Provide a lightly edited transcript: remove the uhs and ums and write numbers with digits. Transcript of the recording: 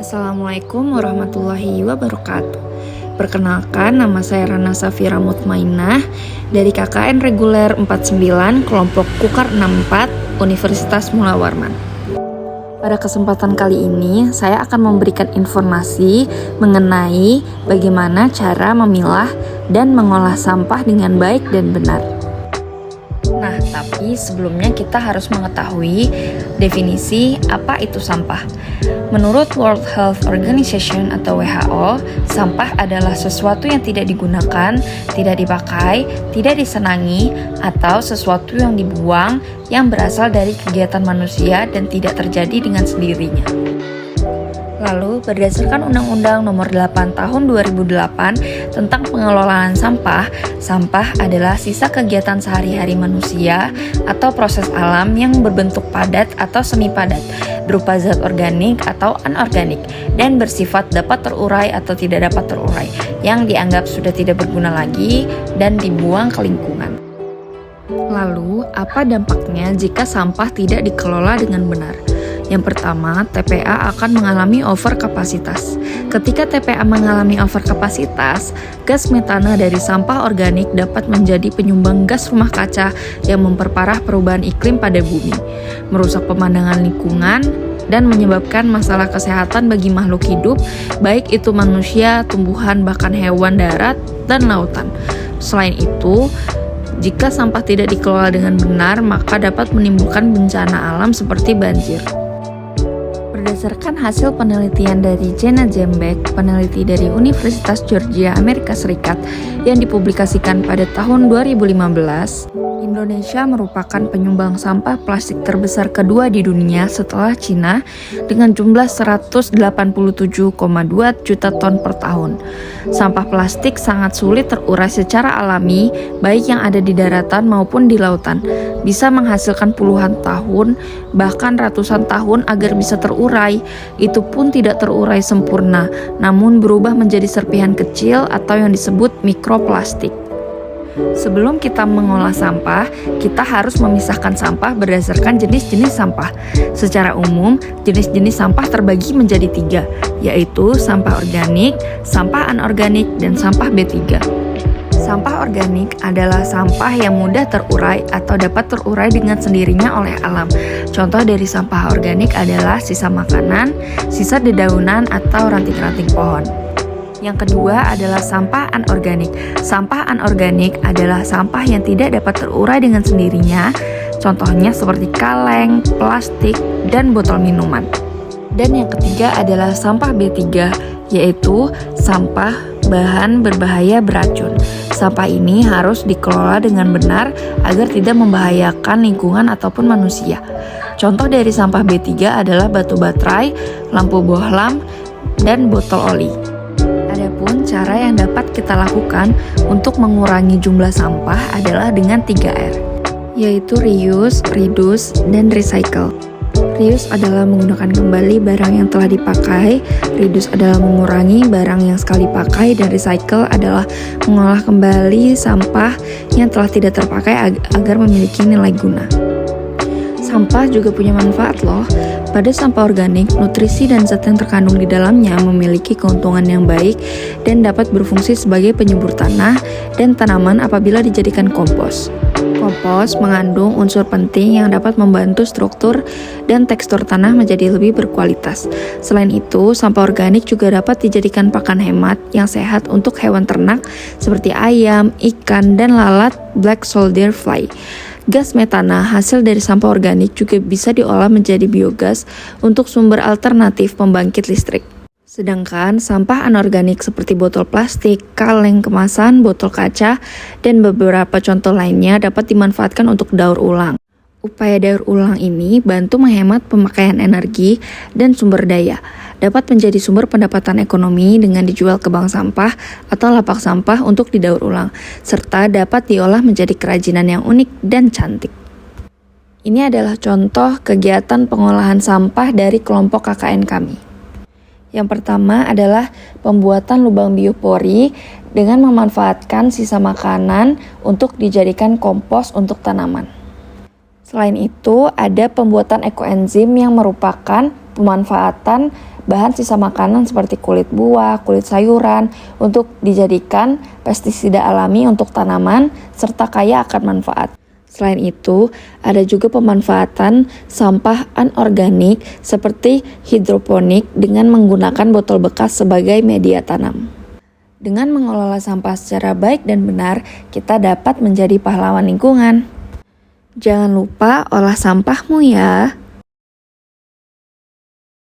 Assalamualaikum warahmatullahi wabarakatuh. Perkenalkan, nama saya Rana Safira Mutmainah dari KKN Reguler 49 Kelompok Kukar 64 Universitas Mula Warman. Pada kesempatan kali ini, saya akan memberikan informasi mengenai bagaimana cara memilah dan mengolah sampah dengan baik dan benar. Nah, tapi sebelumnya kita harus mengetahui definisi apa itu sampah. Menurut World Health Organization atau WHO, sampah adalah sesuatu yang tidak digunakan, tidak dipakai, tidak disenangi, atau sesuatu yang dibuang yang berasal dari kegiatan manusia dan tidak terjadi dengan sendirinya. Lalu, berdasarkan Undang-Undang Nomor 8 Tahun 2008 tentang pengelolaan sampah, sampah adalah sisa kegiatan sehari-hari manusia atau proses alam yang berbentuk padat atau semi padat, berupa zat organik atau anorganik, dan bersifat dapat terurai atau tidak dapat terurai, yang dianggap sudah tidak berguna lagi dan dibuang ke lingkungan. Lalu, apa dampaknya jika sampah tidak dikelola dengan benar? Yang pertama, TPA akan mengalami overkapasitas. Ketika TPA mengalami overkapasitas, gas metana dari sampah organik dapat menjadi penyumbang gas rumah kaca yang memperparah perubahan iklim pada bumi, merusak pemandangan lingkungan, dan menyebabkan masalah kesehatan bagi makhluk hidup, baik itu manusia, tumbuhan, bahkan hewan darat, dan lautan. Selain itu, jika sampah tidak dikelola dengan benar, maka dapat menimbulkan bencana alam seperti banjir. Berdasarkan hasil penelitian dari Jenna Zembeck, peneliti dari Universitas Georgia, Amerika Serikat, yang dipublikasikan pada tahun 2015, Indonesia merupakan penyumbang sampah plastik terbesar kedua di dunia setelah Cina dengan jumlah 187,2 juta ton per tahun. Sampah plastik sangat sulit terurai secara alami, baik yang ada di daratan maupun di lautan. Bisa menghasilkan puluhan tahun, bahkan ratusan tahun agar bisa terurai. Itu pun tidak terurai sempurna, namun berubah menjadi serpihan kecil atau yang disebut mikroplastik. Sebelum kita mengolah sampah, kita harus memisahkan sampah berdasarkan jenis-jenis sampah. Secara umum, jenis-jenis sampah terbagi menjadi 3, yaitu sampah organik, sampah anorganik, dan sampah B3. Sampah organik adalah sampah yang mudah terurai atau dapat terurai dengan sendirinya oleh alam. Contoh dari sampah organik adalah sisa makanan, sisa dedaunan, atau ranting-ranting pohon. Yang kedua adalah sampah anorganik. Sampah anorganik adalah sampah yang tidak dapat terurai dengan sendirinya, contohnya seperti kaleng, plastik, dan botol minuman. Dan yang ketiga adalah sampah B3, yaitu sampah bahan berbahaya beracun. Sampah ini harus dikelola dengan benar agar tidak membahayakan lingkungan ataupun manusia. Contoh dari sampah B3 adalah batu baterai, lampu bohlam, dan botol oli. Adapun cara yang dapat kita lakukan untuk mengurangi jumlah sampah adalah dengan 3R, yaitu reuse, reduce, dan recycle. Reuse adalah menggunakan kembali barang yang telah dipakai, reduce adalah mengurangi barang yang sekali pakai, dan recycle adalah mengolah kembali sampah yang telah tidak terpakai agar memiliki nilai guna. Sampah juga punya manfaat loh. Pada sampah organik, nutrisi dan zat yang terkandung di dalamnya memiliki keuntungan yang baik dan dapat berfungsi sebagai penyubur tanah dan tanaman apabila dijadikan kompos. Kompos mengandung unsur penting yang dapat membantu struktur dan tekstur tanah menjadi lebih berkualitas. Selain itu, sampah organik juga dapat dijadikan pakan hemat yang sehat untuk hewan ternak seperti ayam, ikan, dan lalat black soldier fly. Gas metana hasil dari sampah organik juga bisa diolah menjadi biogas untuk sumber alternatif pembangkit listrik. Sedangkan sampah anorganik seperti botol plastik, kaleng kemasan, botol kaca, dan beberapa contoh lainnya dapat dimanfaatkan untuk daur ulang. Upaya daur ulang ini bantu menghemat pemakaian energi dan sumber daya, dapat menjadi sumber pendapatan ekonomi dengan dijual ke bank sampah atau lapak sampah untuk didaur ulang, serta dapat diolah menjadi kerajinan yang unik dan cantik. Ini adalah contoh kegiatan pengolahan sampah dari kelompok KKN kami. Yang pertama adalah pembuatan lubang biopori dengan memanfaatkan sisa makanan untuk dijadikan kompos untuk tanaman. Selain itu, ada pembuatan ekoenzim yang merupakan pemanfaatan bahan sisa makanan seperti kulit buah, kulit sayuran untuk dijadikan pestisida alami untuk tanaman serta kaya akan manfaat. Selain itu, ada juga pemanfaatan sampah anorganik seperti hidroponik dengan menggunakan botol bekas sebagai media tanam. Dengan mengelola sampah secara baik dan benar, kita dapat menjadi pahlawan lingkungan. Jangan lupa olah sampahmu ya.